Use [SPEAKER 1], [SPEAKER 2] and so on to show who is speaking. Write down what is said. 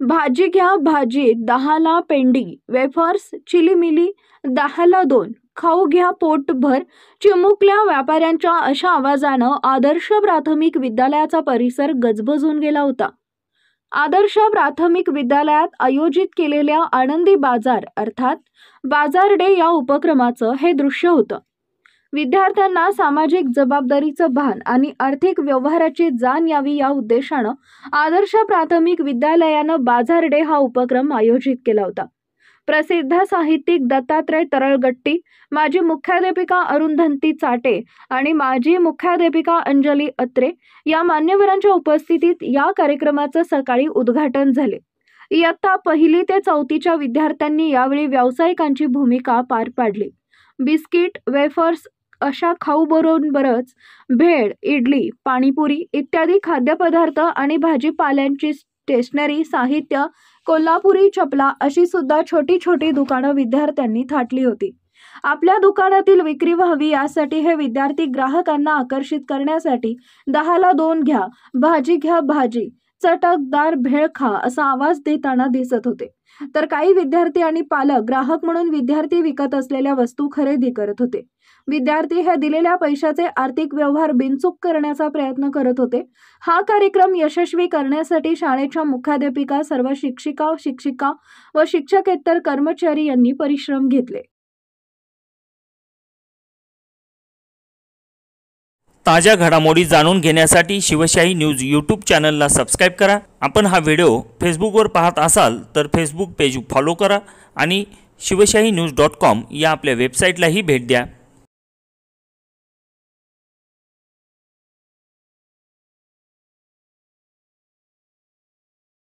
[SPEAKER 1] भाजी घ्या भाजी 10ला पेंडी, वेफर्स चिलीमिली 10ला 2, खाऊ घ्या पोटभर चिमुकल्या व्यापाऱ्यांच्या अशा आवाजानं आदर्श प्राथमिक विद्यालयाचा परिसर गजबजून गेला होता। आदर्श प्राथमिक विद्यालयात आयोजित केलेल्या आनंदी बाजार अर्थात बाजार डे या उपक्रमाचं हे दृश्य होतं। विद्यार्थ्यांना सामाजिक जबाबदारीचं भान आणि आर्थिक व्यवहाराची जाण यावी या उद्देशानं आदर्श प्राथमिक विद्यालयानं बाजार डे हा उपक्रम आयोजित केला होता। प्रसिद्ध साहित्यिक दत्तात्रय तरळगट्टी, माजी मुख्याध्यापिका अरुंधती चाटे आणि माजी मुख्याध्यापिका अंजली अत्रे या मान्यवरांच्या उपस्थितीत या कार्यक्रमाचं सकाळी उद्घाटन झाले। इयत्ता 1ली ते 4थीच्या विद्यार्थ्यांनी यावेळी व्यावसायिकांची भूमिका पार पाडली। बिस्किट, वेफर्स अशा खाऊबरोबरच भेळ, इडली, पाणीपुरी इत्यादी खाद्यपदार्थ आणि भाजीपाल्यांची स्टेशनरी, साहित्य, कोल्हापुरी चपला अशी सुद्धा छोटी छोटी दुकानं विद्यार्थ्यांनी थाटली होती। आपल्या दुकानातील विक्री व्हावी यासाठी हे विद्यार्थी ग्राहकांना आकर्षित करण्यासाठी 10ला 2 घ्या भाजी चटकदार भेळ खा असा आवाज देताना दिसत होते। तर काही विद्यार्थी आणि पालक ग्राहक म्हणून विद्यार्थी विकत असलेल्या वस्तू खरेदी करत होते। विद्यार्थी हे दिलेल्या पैशाचे आर्थिक व्यवहार बिनचूक करण्याचा प्रयत्न करत होते। हा कार्यक्रम यशस्वी करण्यासाठी शाळेच्या मुख्याध्यापिका, सर्व शिक्षिका व शिक्षकेतर कर्मचारी यांनी परिश्रम घेतले।
[SPEAKER 2] ताज्या घडामोडी जाणून घेण्यासाठी शिवशाही न्यूज यूट्यूब चॅनलला सबस्क्राइब करा। आपण हा व्हिडिओ फेसबुकवर पाहत असाल तर फेसबुक पेज फॉलो करा आणि शिवशाही news.com या आपल्या वेबसाईटलाही भेट द्या।